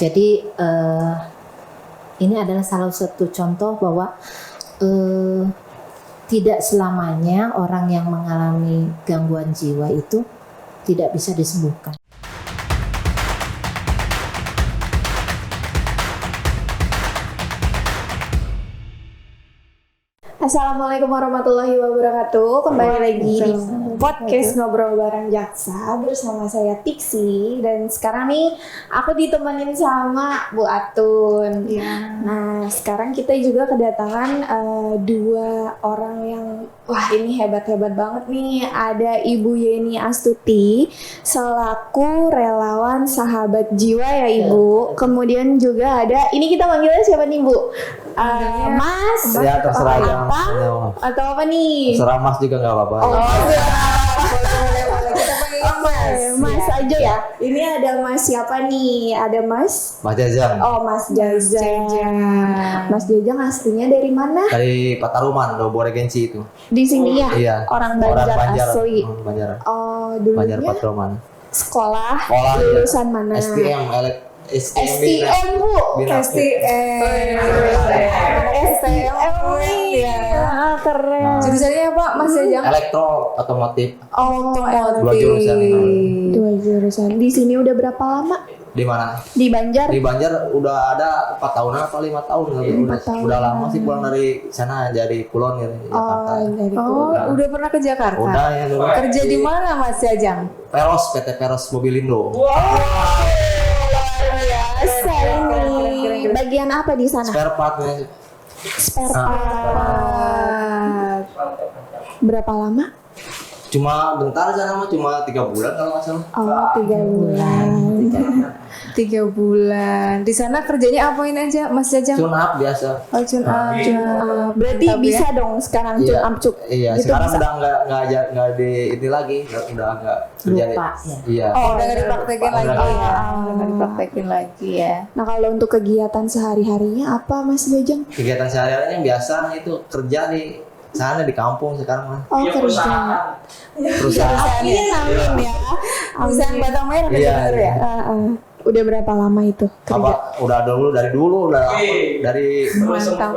Jadi ini adalah salah satu contoh bahwa tidak selamanya orang yang mengalami gangguan jiwa itu tidak bisa disembuhkan. Assalamualaikum warahmatullahi wabarakatuh. Kembali lagi di podcast Ngobrol Bareng Jaksa bersama saya Tiksi. Dan sekarang nih aku ditemenin sama Bu Atun. Nah sekarang kita juga kedatangan dua orang yang wah ini hebat-hebat banget nih. Ada Ibu Yeni Astuti selaku relawan sahabat jiwa ya Ibu. Kemudian juga ada, ini kita manggilnya siapa nih Bu? Mas ya terserah aja atau apa nih? terserah Mas juga nggak apa-apa. Oh, boleh. Kita panggil Mas aja ya. Ini ada Mas siapa nih? Ada Mas Jajang Oh, Mas Jajang. Mas Jajang aslinya dari mana? dari Pataruman, Robo Regensi itu. Di sini ya? Iya. Orang Banjar asli. Banjar. Oh, Banjar dulunya Pataruman. sekolah Sekolah, lulusan ya. mana? STM STM Bu. STM ya, keren. Jurusannya apa Mas Jajang? Elektro otomotif. Otomotif. 2 jurusan ini. 2 jurusan. Di sini udah berapa lama? Di mana? Di Banjar? Di Banjar udah ada 4 tahun apa 5 tahun udah lama sih pulang dari sana dari Kulon gitu, Jakarta. Dari Udah pernah ke Jakarta? Udah ya dulu. Kerja di mana Mas Jajang? Peros, PT Peros Mobilindo. biasa ini. Bagian apa di sana? Spare part ya. Spare part. Berapa lama? Cuma bentar sana mah cuma 3 bulan kalau nggak salah. Oh, 3 bulan. 3 bulan. Di sana kerjanya apain aja Mas Jajang? Tune up biasa. Oh, tune up. Berarti Mantap bisa ya? dong sekarang tune up cuk. Iya, Gitu sekarang bisa. udah nggak di ini lagi, udah nggak kerja. Lupa, ya. Iya. Oh, udah nggak dipraktekin Udah lagi nggak. ya? Udah nggak dipraktekin lagi ya? Nah, kalau untuk kegiatan sehari-harinya apa Mas Jajang? Kegiatan sehari-harinya yang biasa itu kerja di sana di kampung sekarang mah. Oh, kerja. Perusahaan. Amin ya. Perusahaan Batang Merah Iya, bener ya? Udah berapa lama itu kerja? Apa udah dari dulu dari Mantap.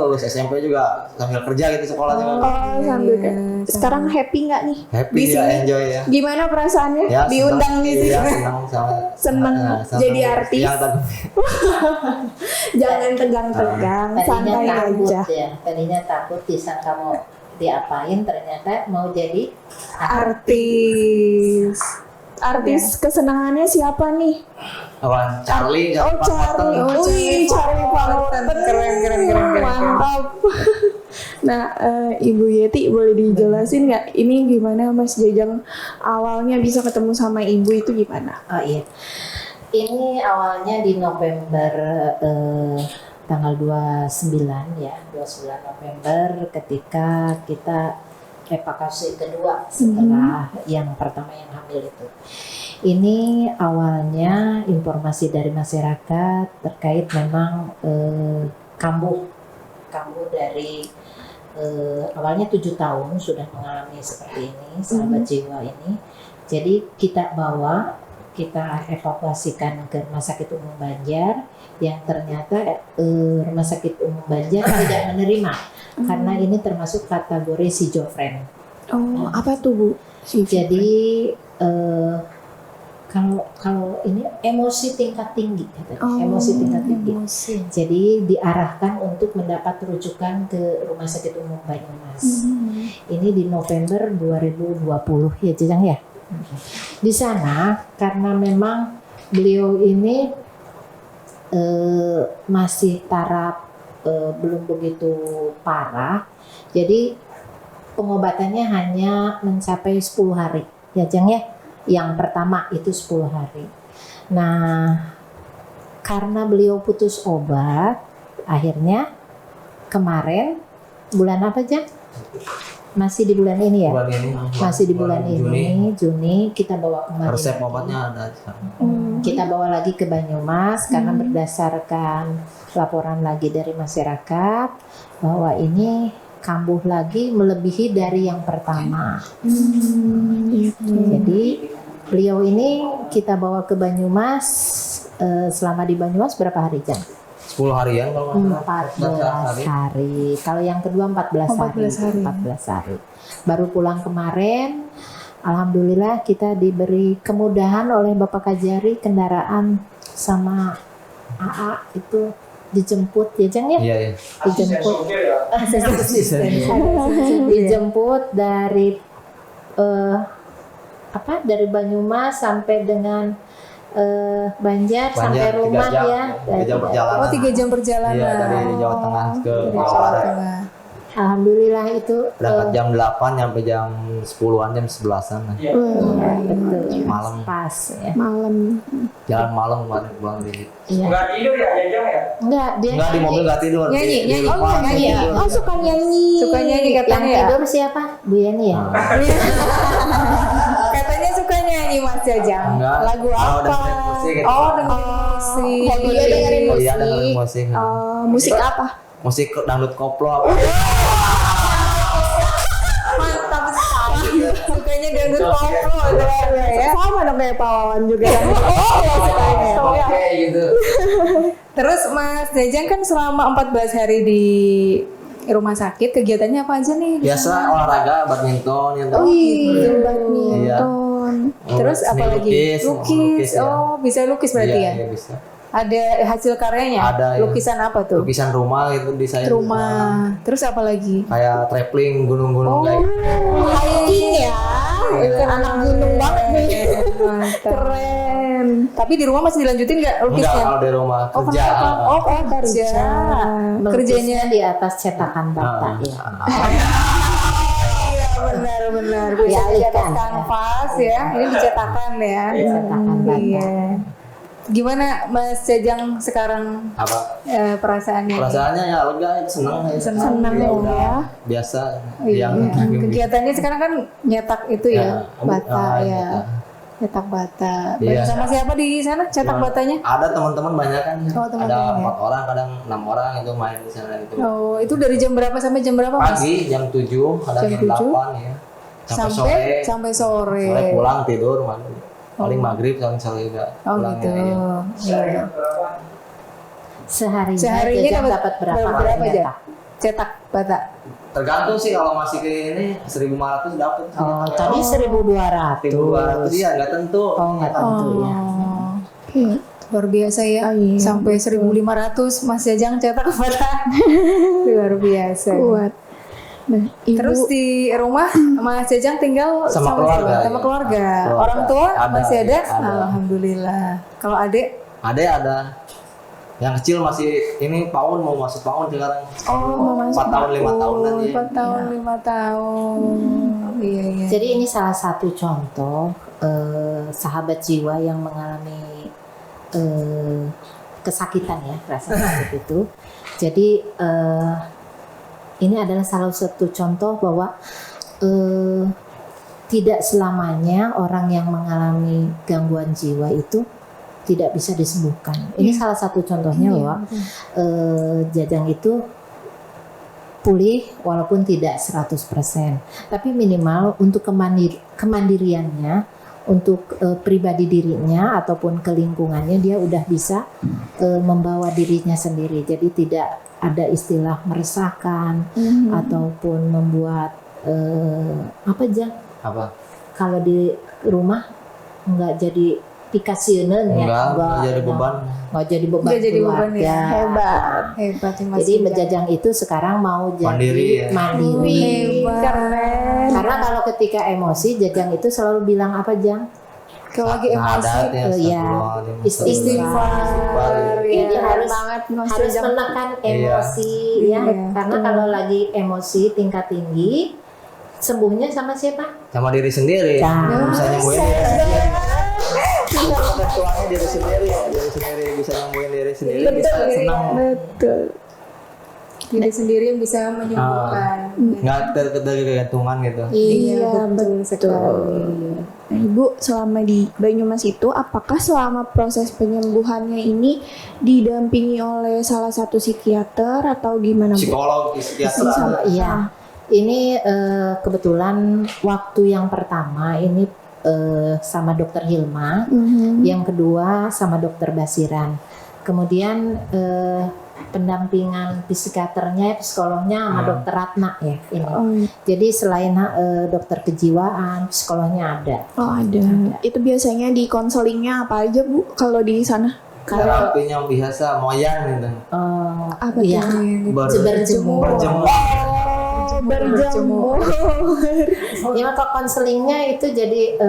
lulus SMP juga sambil kerja gitu sekolah juga. Oh, sambil sekarang happy nggak nih? Happy di ya, sini? enjoy ya. Gimana perasaannya? Ya, Diundang di sini? Iya, senang sama Seneng jadi artis? Yang tadi Jangan tegang-tegang, santai takut aja. ya, tadinya takut disangka mau diapain, ternyata mau jadi Artis. Artis kesenangannya siapa nih? apa? Charlie, Oh, Charlie. Wih, Charlie Pangoten. Keren. Mantap. Nah, Ibu Yeti boleh dijelasin nggak ini gimana Mas Jajang awalnya bisa ketemu sama Ibu itu gimana? oh iya. Ini awalnya di November tanggal 29 ya, 29 November ketika kita evakuasi kedua setelah yang pertama yang hamil itu. Ini awalnya informasi dari masyarakat terkait memang kambuh dari awalnya 7 tahun sudah mengalami seperti ini sahabat jiwa ini. Jadi kita evakuasikan ke Rumah Sakit Umum Banjar yang ternyata Rumah Sakit Umum Banjar tidak menerima karena ini termasuk kategori schizofren. Oh, apa tuh Bu? Jadi kalau ini emosi tingkat tinggi katanya. Emosi tingkat tinggi. Jadi diarahkan untuk mendapat rujukan ke Rumah Sakit Umum Banyumas. Ini di November 2020 ya Jajang ya. Di sana karena memang beliau ini masih taraf belum begitu parah, jadi pengobatannya hanya mencapai 10 hari ya Jang ya. Yang pertama itu 10 hari. Nah karena beliau putus obat, akhirnya kemarin bulan apa Jang? Masih di bulan ini ya? Masih di bulan ini, Juni kita bawa kemarin. Resep obatnya ada. Kita bawa lagi ke Banyumas karena berdasarkan laporan lagi dari masyarakat bahwa ini kambuh lagi melebihi dari yang pertama. Jadi Beliau ini kita bawa ke Banyumas. Selama di Banyumas berapa hari, Jang? 10 harian kalau nggak salah. 14 hari. Kalau yang kedua 14 hari. 14 hari. Baru pulang kemarin. Alhamdulillah kita diberi kemudahan oleh Bapak Kajari, kendaraan sama AA itu dijemput ya, Jang ya? Iya. Dijemput. Asisten. Dijemput dari dari Banyumas sampai dengan Banjar sampai rumah 3 jam, ya. 3 jam perjalanan. Oh 3 jam perjalanan. Iya, dari Jawa Tengah ke Jawa Barat. Alhamdulillah itu Berangkat jam 8 nyampe jam 10-an, jam 11-an. betul Malam. pas ya. Malam. Jalan malam kemarin pulang di. Iya. Nggak tidur ya Jajang ya? Enggak, dia Enggak di mobil enggak tidur. Nyanyi, Di nyanyi. rumah nyanyi. tidur. Oh suka nyanyi. Suka nyanyi yang katanya ya. tidur siapa? Bu Yani ya? Katanya suka nyanyi Mas Jajang. Enggak. Lagu Kalau apa? dengerin musik gitu. Oh dengerin musik. Hobinya dengerin musik. Iya, dengerin musik. Musik apa? Musik dangdut koplo apa? Mantap sekali. Sukanya dangdut koplo ya. Sama dong kayak Pak Wawan juga. Oke gitu. Terus Mas Jajang kan selama 14 hari di rumah sakit, kegiatannya apa aja nih? Biasa olahraga, badminton gitu. Badminton. Terus Seni apa lagi? Lukis. ya. Oh, bisa lukis berarti Iya, ya? iya bisa. Ada hasil karyanya? Ada, ya. Lukisan apa tuh? Lukisan rumah gitu desain. Rumah. Terus apa lagi? Kayak traveling gunung-gunung kayak. Hiking ya. Anak gunung banget nih. Mantap. Keren. Tapi di rumah masih dilanjutin nggak Enggak, lukisnya? kalau di rumah kerja. kenapa? Oh, kerja. Kerjanya di atas cetakan bata ya. Iya, benar-benar. Bisa di atas Dialihkan. kanvas ya. Ini dicetakan ya. Cetakan bata. Iya. Gimana Mas Jajang sekarang Apa? perasaannya? Perasaannya ya lega, senang ya. Senang ya. ya. Udah biasa Iya. yang Kegiatannya sekarang kan nyetak itu ya, bata ya. gitu. Nyetak bata. Iya. Sama siapa di sana cetak batanya? Ada teman-teman banyak kan. Oh, teman-teman Ada ya. 4 orang, kadang 6 orang itu main di sana itu. Oh, itu dari jam berapa sampai jam berapa, Mas? Pagi jam 7, kadang Jam jam 7? 8 ya. Sampai Sampai sore. sore pulang tidur paling maghrib sore juga Oh pulang gitu. ya. Iya. Seharinya Seharinya Jajang dapat berapa berapa aja? nyetak? Cetak bata. Tergantung sih, kalau masih ke ini 1.500 dapat. Oh, tadi 1.200. 1.200 iya nggak tentu. Oh, nggak tentu ya. Oh. Luar biasa ya. Sampai 1.500 Mas Jajang cetak bata. Luar biasa. Kuat. Nah, ibu Terus di rumah Mas Jajang tinggal Sama siapa? keluarga, Sama ya. keluarga. Keluarga. Orang tua Ada, masih ada? ya, ada. Alhamdulillah. Kalau adik? Ada. Yang kecil masih ini PAUD, mau masuk PAUD sekarang. Oh, 4 tahun 5 tahunan ya. 4 tahun, 5 tahun. Iya, iya. Jadi ini salah satu contoh sahabat jiwa yang mengalami kesakitan ya, rasa sakit itu. Jadi ini adalah salah satu contoh bahwa tidak selamanya orang yang mengalami gangguan jiwa itu tidak bisa disembuhkan. Ini salah satu contohnya bahwa Jajang itu pulih walaupun tidak 100%, tapi minimal untuk kemandiriannya, untuk pribadi dirinya ataupun ke lingkungannya dia udah bisa membawa dirinya sendiri. Jadi tidak ada istilah meresahkan ataupun membuat apa Jang? Apa? Kalau di rumah nggak jadi pikasieun ya, Enggak jadi beban. nggak jadi beban Nggak jadi beban keluarga. ya. hebat. Hebat nih Mas Jadi Jajang. Jajang itu sekarang mau jadi Mandiri ya. mandiri. Hebat. Keren. Karena kalau ketika emosi Jajang itu selalu bilang apa Jang? Kalau lagi emosi, ya, ya, istighfar. Jadi Ya. harus banget Mas harus Jajang. menekan emosi ya. Iya. Karena kalau lagi emosi tingkat tinggi, sembuhnya sama siapa? sama diri sendiri. Nah, Bisa nyembuhin diri sendiri. Ketuanya diri sendiri, bisa nyembuhin diri sendiri, bisa senang. Betul. diri sendiri yang bisa menyembuhkan. Nggak tergantungan gitu. Iya, betul sekali. Nah, Ibu selama di Banyumas itu, apakah selama proses penyembuhannya ini didampingi oleh salah satu psikiater atau gimana Bu? Psikolog, psikiater. Iya. Ini kebetulan waktu yang pertama ini sama dokter Hilma, yang kedua sama dokter Basiran. Kemudian pendampingan psikiaternya, psikolognya sama dokter Ratna ya ini. Jadi selain dokter kejiwaan, psikolognya ada. Oh ada. Itu biasanya di konselingnya apa aja Bu kalau di sana? Terapinya biasa moyang gitu. Apa Iya, berjemur. Berjemur. Ya kalau konselingnya itu jadi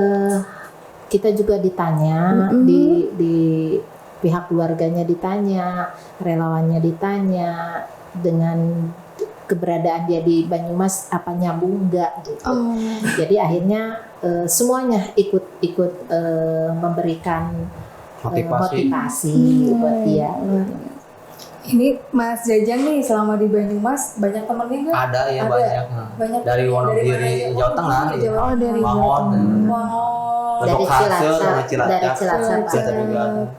kita juga ditanya di pihak keluarganya ditanya, relawannya ditanya, dengan keberadaan dia di Banyumas apa nyambung enggak gitu. Jadi akhirnya semuanya ikut memberikan motivasi buat dia. Ini Mas Jajang nih selama di Banyumas banyak temennya nggak? Ada ya banyak. Banyak. Dari Wonogiri, Jawa Tengah. Oh dari Mangon. Dari Cilacap.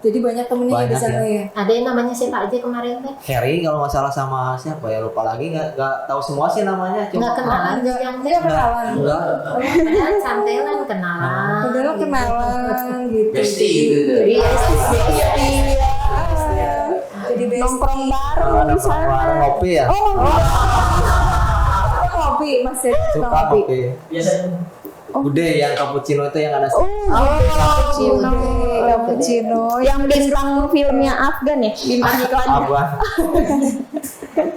Jadi banyak temennya di sana ya. Ada yang namanya siapa aja kemarin teh? Harry kalau nggak salah sama siapa ya lupa lagi, nggak tahu semua sih namanya. Nggak kenalan yang Dia kenalan. Enggak. padahal santelan kenalan. Padahal kenalan gitu. Jadi Jadi nongkrong bareng Ada di sana. warung ngopi ya. kopi Mas Jajang Suka kopi. ngopi. Bude yang cappuccino itu yang ada. Cappuccino. Yang bintang filmnya Afgan ya, bintang iklannya. Abang.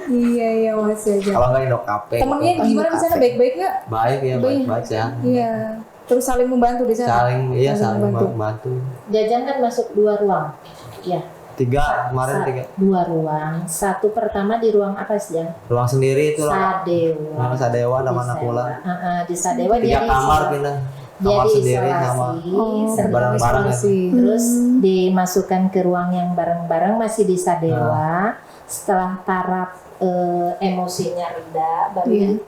Iya Mas Jajang. Kalau nggak Indo Cafe. Temennya gimana di sana, baik-baik nggak? Baik ya, baik sehat. Iya. Terus saling membantu di sana. Saling membantu. Jajang kan masuk 2 ruang. Ya. 3 kemarin 3. 2 ruang. Satu pertama di ruang apa sih, Jang? Ruang sendiri itu Sadewa. Sadewa sama Di Nakula. Di Sadewa 3 dia kamar pindah. dia Kamar sendiri diisolasi, sama barang-barang ya. terus dimasukkan ke ruang yang bareng-bareng masih di Sadewa. Setelah taraf emosinya reda, baru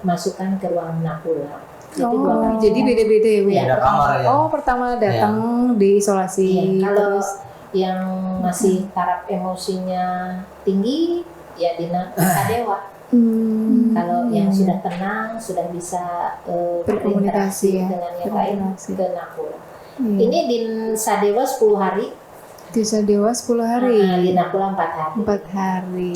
masukkan ke ruang Nakula. Jadi 2 kamar. Jadi beda-beda ya, Bu? Iya. Beda kamar ya. Oh, pertama datang diisolasi. Iya, kalau Terus yang masih taraf emosinya tinggi ya di Sadewa. Kalau yang sudah tenang, sudah bisa Berkomunikasi ya, dengan yang lain berinteraksi. ke Nakula. Ini di Sadewa 10 hari, di Sadewa 10 hari. di Nakula 4 hari. 4 hari.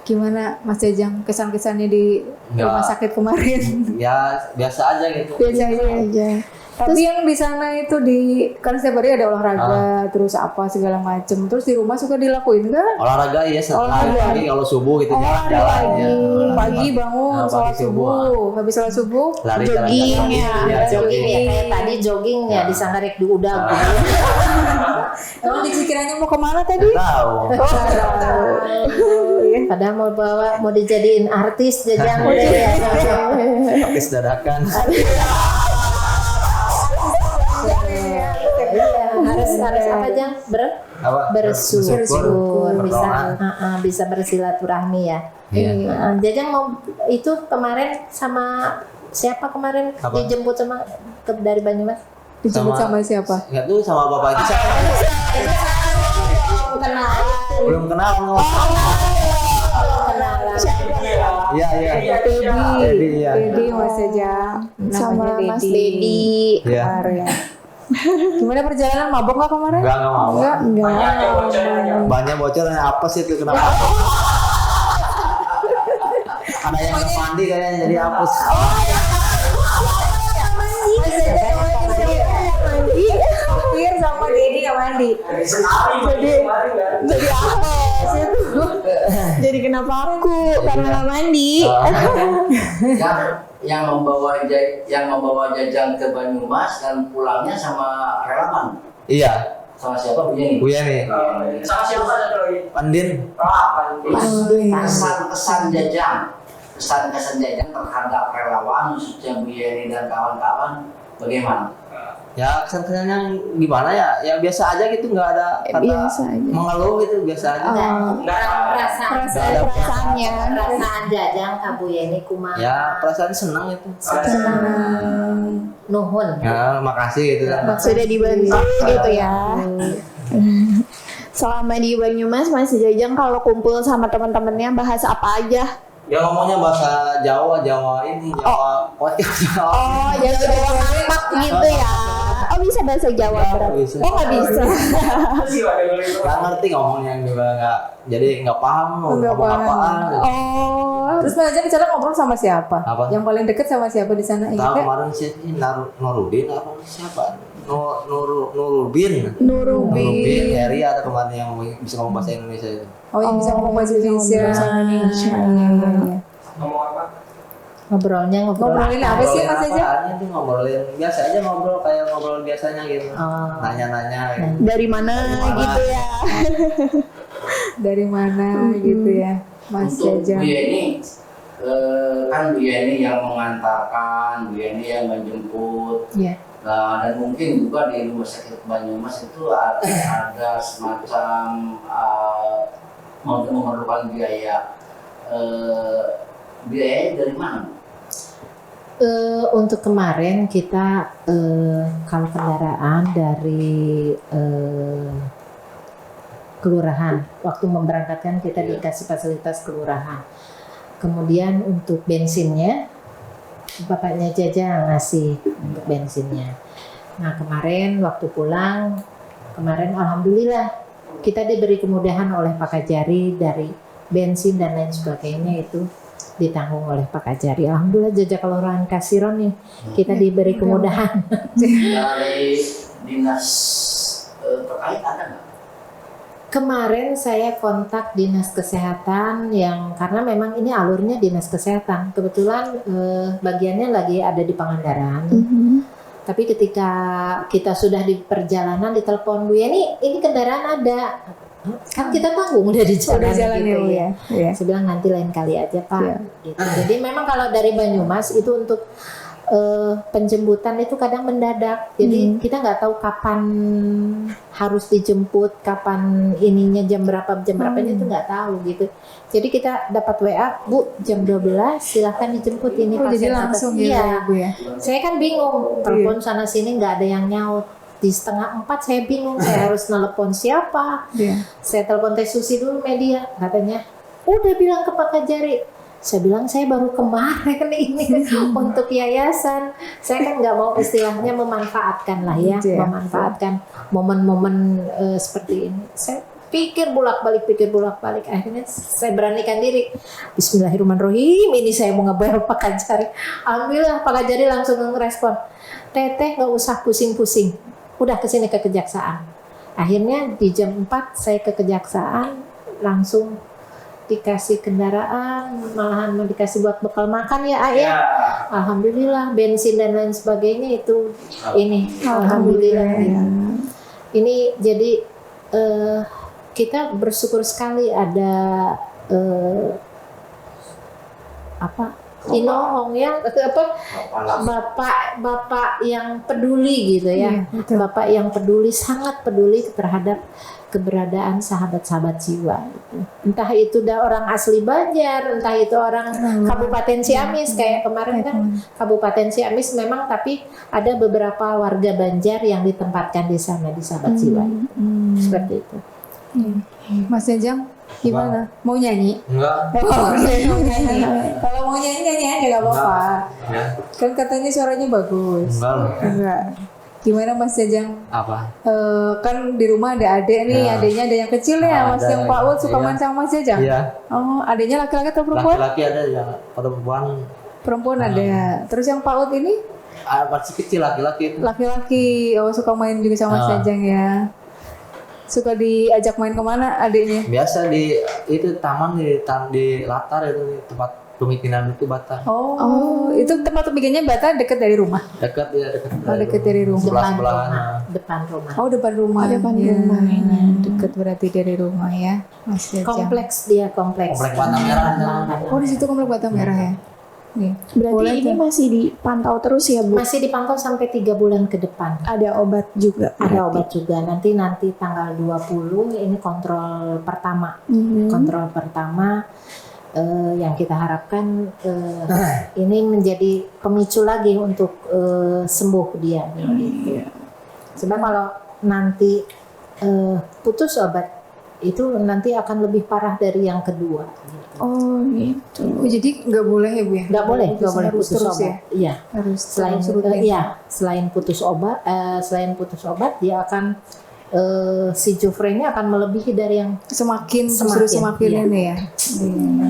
Gimana Mas Jajang kesan-kesannya di rumah sakit kemarin? Ya biasa aja gitu. Biasa aja. Tapi yang di sana itu kan setiap hari ada olahraga, terus apa segala macem. Terus di rumah suka dilakuin nggak? Olahraga ya setiap hari kalau subuh gitu jalan-jalan ya. Pagi bangun, Pagi sholat subuh. Habis sholat subuh, Lari Jogging jalan-jalan. ya. Jogging ya, kayak tadi joggingnya di Sanggarek di Udag. emang di Cikiranya mau kemana tadi? Tahu. Padahal mau dijadiin artis Jajang Artis dadakan. harus apa Jang? Apa? Bersyukur berdoa. bisa bersilaturahmi ya. Jajang mau itu kemarin sama siapa kemarin Apa? dijemput sama dari Banyumas? Dijemput sama siapa? Enggak tuh sama bapak Gisa. Belum kenal. Iya. Dedi ya. Dedi Mas Jajang. Sama Namanya Mas Dedi Iya. kemarin. Gimana perjalanan, mabok nggak kemarin? Enggak mau. Enggak. Banyak bocoran apa sih itu kenapa? Ada yang nggak mandi kayaknya jadi hapus. Hampir sama Dedi nggak mandi. Jadi apa itu? Jadi kenapa aku karena nggak mandi? yang membawa Jajang ke Banyumas dan pulangnya sama relawan. Iya. Sama siapa Bu Yeni? Bu Yeni. Sama siapa lagi? Pandin. Kesan Jajang terhadap relawan khususnya Bu Yeni dan kawan-kawan bagaimana? Ya kesan-kesannya gimana ya? Ya biasa aja gitu, nggak ada kata Biasa aja. mengeluh gitu, biasa aja. Perasaannya. Perasaan Jajang ka Bu Yeni kumaha? Ya perasaan senang itu. Nuhun. Ya makasih gitu kan. Sudah dibantu gitu ya. Selama di Banyumas Mas Jajang kalau kumpul sama teman-temannya bahas apa aja? Ya ngomongnya bahasa Jawa ini Jawa. Oh, Jawa Mak gitu ya. Oh bisa bahasa Jawa berarti. Bisa. Oh nggak bisa. Nggak ngerti ngomongnya juga nggak, jadi nggak paham mau Nggak ngomong paham. apaan. Oh. Terus Mas Ajeng di sana ngobrol sama siapa? Apa? Yang paling deket sama siapa di sana? Tahu Ingat nggak? kemarin si Nurudin apa siapa? Nurubin. Nurubin. Heri ada kemarin yang bisa ngomong bahasa Indonesia itu. Oh, yang bisa ngomong bahasa Indonesia. Bahasa Indonesia. Iya. Ngobrolin Apa sih, Mas Ajeng? Apaan itu ngobrolin biasa aja, ngobrol kayak ngobrol biasanya gitu. Oh. Nanya-nanya gitu. Dari mana gitu ya. Dari mana gitu ya, Mas Untuk Jajang? Bu Yeni, kan Bu Yeni yang mengantarkan, Bu Yeni yang menjemput. Iya. Nah, dan mungkin juga di Rumah Sakit Banyumas itu ada semacam memerlukan biaya. Biaya dari mana, Bu? Untuk kemarin kita kalau kendaraan dari kelurahan, waktu memberangkatkan kita dikasih fasilitas kelurahan. Kemudian untuk bensinnya, bapaknya Jaja ngasih untuk bensinnya. Nah kemarin waktu pulang, kemarin alhamdulillah kita diberi kemudahan oleh Pak Kajari dari bensin dan lain sebagainya itu ditanggung oleh Pak Kajari. Alhamdulillah Jaja Kelurahan Kasiron nih kita diberi kemudahan. Dari dinas terkait ada nggak? Kemarin saya kontak dinas kesehatan yang karena memang ini alurnya dinas kesehatan. Kebetulan bagiannya lagi ada di Pangandaran. Tapi ketika kita sudah di perjalanan ditelepon, Bu Yeni, ini kendaraan ada. Kan kita tanggung udah di jalan, Udah jalan gitu ya, Bu ya. Iya. Saya bilang nanti lain kali aja Pak. Iya. Gitu. Jadi memang kalau dari Banyumas itu untuk penjemputan itu kadang mendadak. Jadi kita nggak tahu kapan harus dijemput, kapan ininya jam berapanya itu nggak tahu gitu. Jadi kita dapat WA, Bu jam 12 silahkan dijemput ini Oh, jadi pasien langsung atas. gitu Iya. ya, Bu ya. Saya kan bingung, telepon sana sini nggak ada yang nyaut. Di 3:30 saya bingung, saya harus nelpon siapa. Iya. Saya telepon Teh Susi dulu media, katanya udah bilang ke Pak Kajari. Saya bilang saya baru kemarin ini untuk yayasan. Saya kan nggak mau istilahnya memanfaatkan lah ya, Iya. memanfaatkan momen-momen seperti ini. Saya pikir bolak-balik. Akhirnya saya beranikan diri. Bismillahirrahmanirrahim. Ini saya mau ngebayar Pak Kajari. Alhamdulillah Pak Kajari langsung ngerespon. Teteh nggak usah pusing-pusing. Udah kesini ke kejaksaan. Akhirnya di jam 4 saya ke kejaksaan langsung dikasih kendaraan, malahan mau dikasih buat bekal makan ya ayah. Alhamdulillah bensin dan lain sebagainya itu ini alhamdulillah. ya. Ini jadi kita bersyukur sekali ada Inohong ya bapak yang peduli gitu ya. Bapak yang peduli, sangat peduli terhadap keberadaan sahabat-sahabat jiwa gitu. Entah itu orang asli Banjar, entah itu orang Kabupaten Ciamis kayak kemarin kan Kabupaten Ciamis memang, tapi ada beberapa warga Banjar yang ditempatkan di sana di sahabat jiwa itu. Seperti itu. Mas Jajang gimana? Mau nyanyi? Enggak. Oh, mau nyanyi. Kalau mau nyanyi aja nggak apa-apa. Ya. Kan katanya suaranya bagus. Enggak. Enggak. Gimana Mas Jajang? Apa? Kan di rumah ada adik nih, Ya. adiknya ada yang kecil ya, Mas Ada. yang Pak Ud suka Iya. main sama Mas Jajang? Iya. Oh, adiknya laki-laki atau perempuan? Laki-laki ada yang perempuan. Perempuan ada. Terus yang Pak Ud ini Masih kecil laki-laki itu. laki-laki. Oh, suka main juga sama Mas Jajang ya. Suka diajak main kemana adiknya? Biasa di itu taman di latar itu tempat pemikiran itu Batam. Oh, itu tempat pembikinnya Bata dekat dari rumah. Dekat ya, dekat. Oh, dekat dari rumah. Sebelah-sebelahan. Depan rumah. Oh, depan rumah. Depan Ya, rumah. Dekat berarti dari rumah ya, Mas Jajang. Kompleks dia kompleks. Komplek Batam Merah. Oh, di situ komplek Batam Merah ya. Nih. Berarti Boleh ini tuh. masih dipantau terus ya Bu? Masih dipantau sampai 3 bulan ke depan. Ada obat juga? Ada obat juga. Nanti tanggal 20 ini kontrol pertama. Kontrol pertama yang kita harapkan ini menjadi pemicu lagi untuk sembuh dia. Gitu. Sebab kalau nanti putus obat itu nanti akan lebih parah dari yang kedua. Gitu. Oh gitu. Oh, jadi nggak boleh ya Bu ya? Nggak boleh Harus putus terus obat. ya? Iya. Harus Selain terus rutin. selain putus obat dia akan si Jofrenya akan melebihi dari yang Semakin Semakin, iya. ini ya. Iya.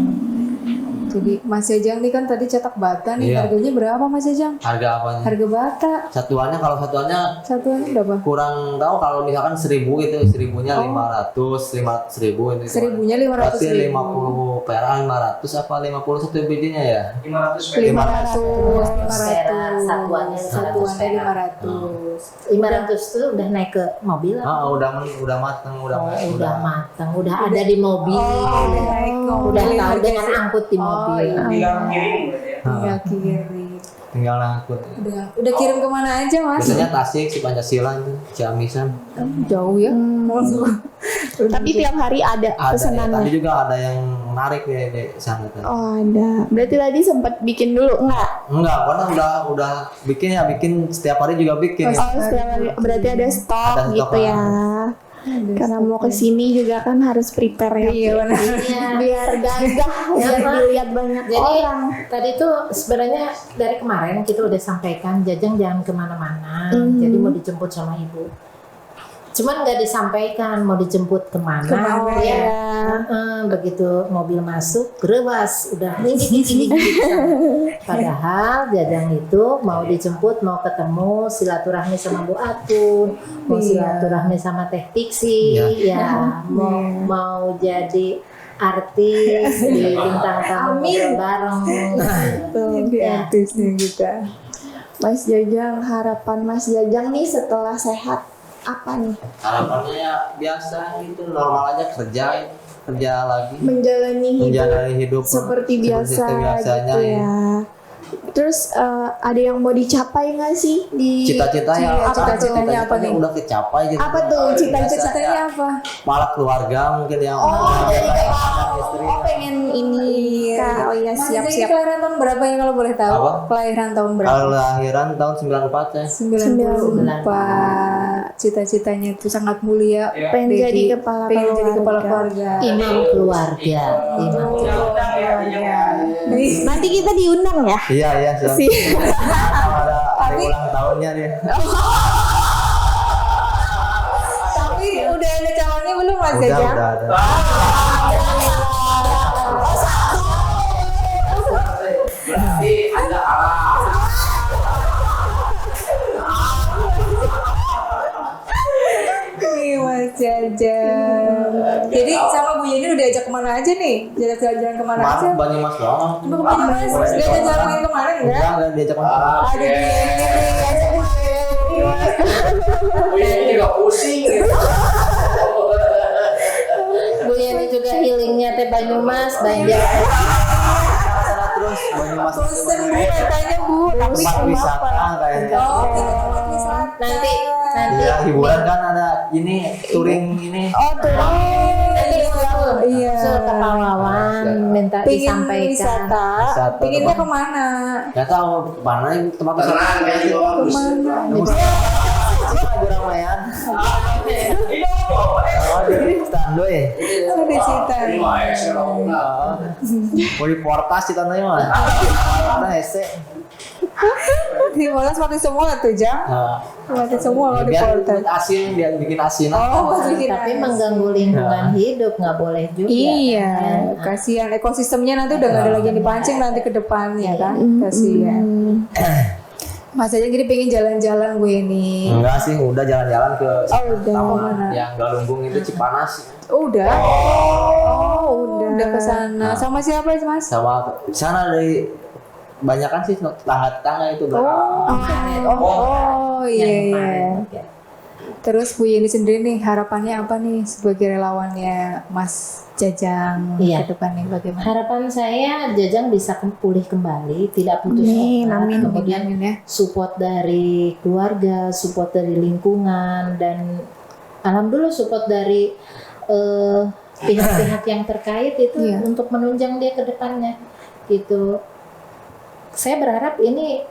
Jadi Mas Jajang nih kan tadi cetak bata nih, Iya. harganya berapa Mas Jajang? Harga apanya? Harga bata Satuannya kalau satuannya satuannya berapa? kurang tahu, kalau misalkan 1.000 gitu, 1.000-nya 500.000 ini. 1.000-nya 500.000. Berarti 50 perak 500 apa 50 satu bijinya ya? 500 perak, satuannya 500. 500 tuh udah naik ke mobil. Udah matang, Udah matang, udah ada di mobil. Udah tahu dengan angkut di mobil. tinggal kirim berarti ya. Tinggal kirim. tinggal ngangkut. Udah kirim kemana aja Mas? Biasanya Tasik, si Pancasila itu, Ciamisan. Jauh ya. Tapi tiap hari ada Ada ya, pesanannya. tadi juga ada yang menarik ya di sana tadi. Oh ada. Berarti tadi sempat bikin dulu enggak? Enggak, karena udah bikin setiap hari juga bikin. Oh setiap hari. Berarti ada stok Ada stok, gitu ya. Karena mau kesini juga kan harus prepare ya. Iya benar. Iya. Biar gagah, biar dilihat banyak Jadi orang. tadi tuh sebenarnya dari kemarin kita udah sampaikan Jajang jangan kemana-mana. Jadi mau dijemput sama ibu. Cuman nggak disampaikan mau dijemput kemana. Kemana Ya. ya? Begitu mobil masuk, gerebas udah gini. Padahal Jajang itu mau dijemput, mau ketemu silaturahmi sama Bu Atun, mau silaturahmi sama Teh Tiksi, ya mau jadi artis di bintang tamu bareng. Di artisnya kita. Mas Jajang, harapan Mas Jajang nih setelah sehat apa nih? Harapannya ya biasa gitu, normal aja, kerja lagi, menjalani hidup seperti biasa biasanya gitu ya. Terus ada yang mau dicapai nggak sih di cita-cita ya, cita-citanya apa nih? udah kecapai gitu. apa tuh Cita-citanya apa? Kepala keluarga mungkin yang jadi istri. pengen ini Kak. Oh iya Mas siap. Jajang kelahiran tahun berapa ya kalau boleh tahu? Apa? Kelahiran tahun berapa? Kalau lahiran tahun 94 ya. 94. Cita-citanya itu sangat mulia. Pengen Dedi. jadi kepala Pengen jadi kepala keluarga. keluarga. Imam keluarga. Nanti kita diundang ya. Iya siap. Ada hari ulang tahunnya dia. Tapi udah ada calonnya belum Mas Udah Jajang? ada. Berarti ada alat. Nih Mas Jajang. Jadi sama Bu Yeni udah ajak kemana aja nih? Jalan-jalan kemana aja? Banyumas doang. Cuma kemana Mas? Udah ajak jalan kemana enggak? Enggak diajak makan. Ada Bu Yeni nih, ajak Bu Yeni. Oh iya, ini juga pusing gitu. Bu Yeni juga healingnya teh Banyumas, Banjar. Sana terus Banyumas. Bosen Bu katanya Bu. Tapi Tempat wisata kayaknya. Oh, kita tempat wisata. Nanti Iya, hiburan kan ada ini touring ini. Oh tuh. Iya. Usul ke Pawawan minta Pengen disampaikan. wisata. Wisata Pengennya tempat- kemana? Enggak tahu kemana tempat wisata. Tenang kan itu bagus. Di Ramayana. Oh, di Standoy. Ada cita. Ini mah ya, sekarang. Mau di Portas di tanahnya mah. Ada hese. Di Monas mati semua tuh Jang. Nah, Mati semua kalau di biar Portal. asin, biar bikin asin. Oh, bikin Tapi asin. mengganggu lingkungan hidup nggak boleh juga. Iya, kasihan ekosistemnya nanti udah nggak ada lagi yang dipancing nanti ke depannya kan, kasihan. Mas aja jadi pengen jalan-jalan gue ini. Enggak sih, udah jalan-jalan ke udah. taman yang Galunggung itu Cipanas. Udah. Oh udah. Udah ke sana. Sama siapa Mas? Sama sana dari banyak kan sih tetangga-tetangga itu Oh iya Yang iya. kemarin, ya. Terus Bu Yeni sendiri nih harapannya apa nih sebagai relawannya Mas Jajang Iya. ke depan nih bagaimana? Harapan saya Jajang bisa pulih kembali, tidak putus asa. Kemudian ya. support dari keluarga, support dari lingkungan, dan alhamdulillah support dari pihak-pihak yang terkait itu Iya. untuk menunjang dia ke depannya gitu. Saya berharap ini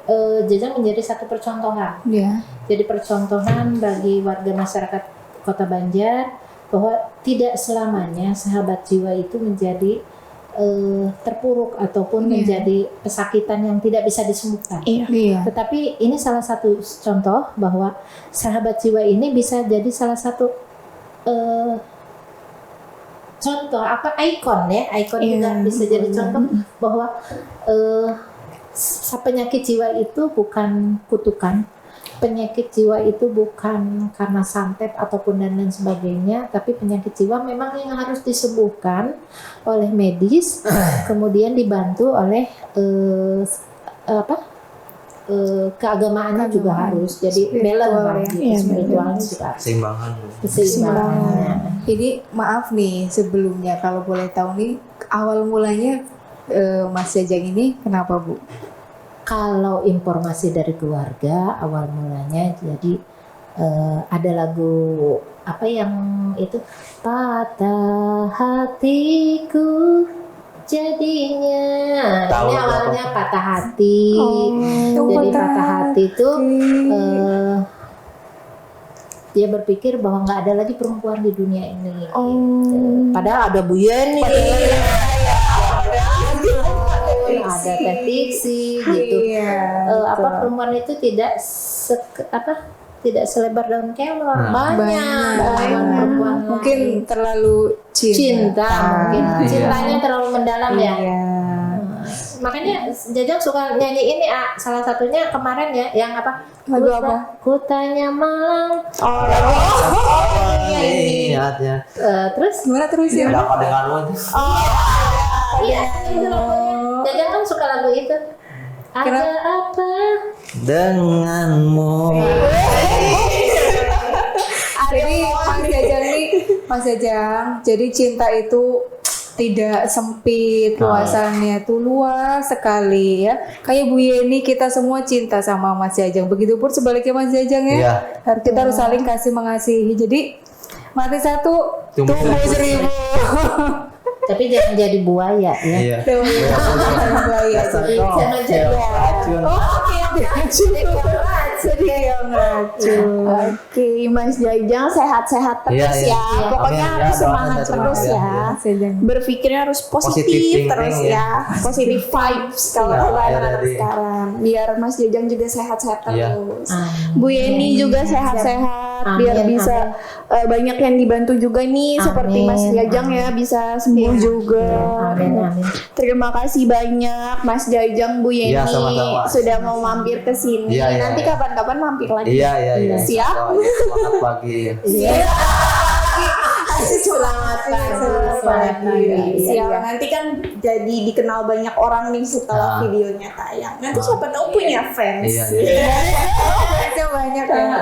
Jajang menjadi satu percontohan. Iya. Jadi percontohan bagi warga masyarakat Kota Banjar bahwa tidak selamanya sahabat jiwa itu menjadi terpuruk ataupun menjadi pesakitan yang tidak bisa disembuhkan. Iya. Tetapi ini salah satu contoh bahwa sahabat jiwa ini bisa jadi salah satu contoh ikon juga bisa jadi contoh bahwa penyakit jiwa itu bukan kutukan, penyakit jiwa itu bukan karena santet ataupun dan lain sebagainya, tapi penyakit jiwa memang yang harus disembuhkan oleh medis, kemudian dibantu oleh keagamaannya juga harus jadi balance spiritualnya juga keseimbangannya. Jadi maaf nih sebelumnya kalau boleh tahu nih awal mulanya Mas Jajang ini kenapa Bu? Kalau informasi dari keluarga awal mulanya jadi ada lagu apa yang itu patah hatiku jadinya. Ini awalnya patah hati. Jadi patah hati itu dia berpikir bahwa nggak ada lagi perempuan di dunia ini. Gitu. Padahal ada Bu Yeni, ada Teh Tiksi gitu. Perempuan itu tidak selebar daun kelor, banyak perempuan mungkin terlalu cinta mungkin cintanya terlalu mendalam ya. Makanya Jajang suka nyanyi ini salah satunya kemarin ya yang apa? Lagu apa? Kutanya malam. Ingatnya. Terus gimana terus ya? Dapat denganmu. Iya, itu lagunya. Jajang kan suka lagu itu. Ada apa denganmu? Jadi Mas Jajang, jadi cinta itu tidak sempit, luasannya tuh luas sekali ya. Kayak Bu Yeni kita semua cinta sama Mas Jajang. Begitupun sebaliknya Mas Jajang ya. Iya. Kita harus saling kasih mengasihi. Jadi mati satu, tumbuh 1000. tapi jangan jadi buaya ya. Iya. Buaya. Jangan jadi racun. Oke, Mas Jajang sehat-sehat terus Iya. ya. Pokoknya Amin. harus Ya, semangat doakan terus saja. ya. Berpikirnya harus Positive positif thinking terus ya. Positive vibes kalau Ya, kata ya, anak-anak jadi. sekarang. Biar Mas Jajang juga sehat-sehat Iya. terus. Bu Yeni juga sehat-sehat. Biar Amin, bisa banyak yang dibantu juga nih. Seperti Mas Amin, Jajang ya bisa sembuh juga. Amin. Terima kasih banyak Mas Jajang, Bu Yeni Iya, sama-sama. sudah mau mampir ke sini. Iya, iya, Nanti iya. kapan-kapan mampir lagi. Iya. Siap? Oh, iya, semangat pagi. Selamat pagi. Siap. Nanti kan jadi dikenal banyak orang nih setelah videonya tayang. Nanti siapa tahu punya fans. Iya. Itu banyak ya.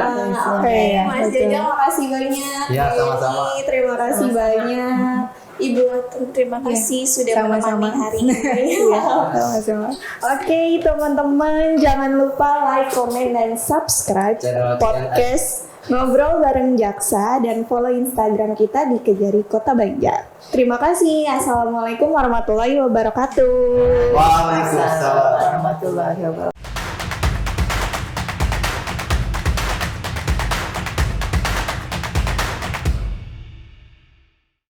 Oke, Mas Jajang makasih banyak. Iya, sama-sama. Terima kasih banyak. Ibu Atung, terima kasih sudah sama-sama. menemani hari ini. Sama-sama. Oke, teman-teman, jangan lupa like, komen, dan subscribe Channel podcast Ngobrol Bareng Jaksa dan follow Instagram kita di Kejari Kota Banjar. Terima kasih. Assalamualaikum warahmatullahi wabarakatuh. Waalaikumsalam. Warahmatullahi wabarakatuh.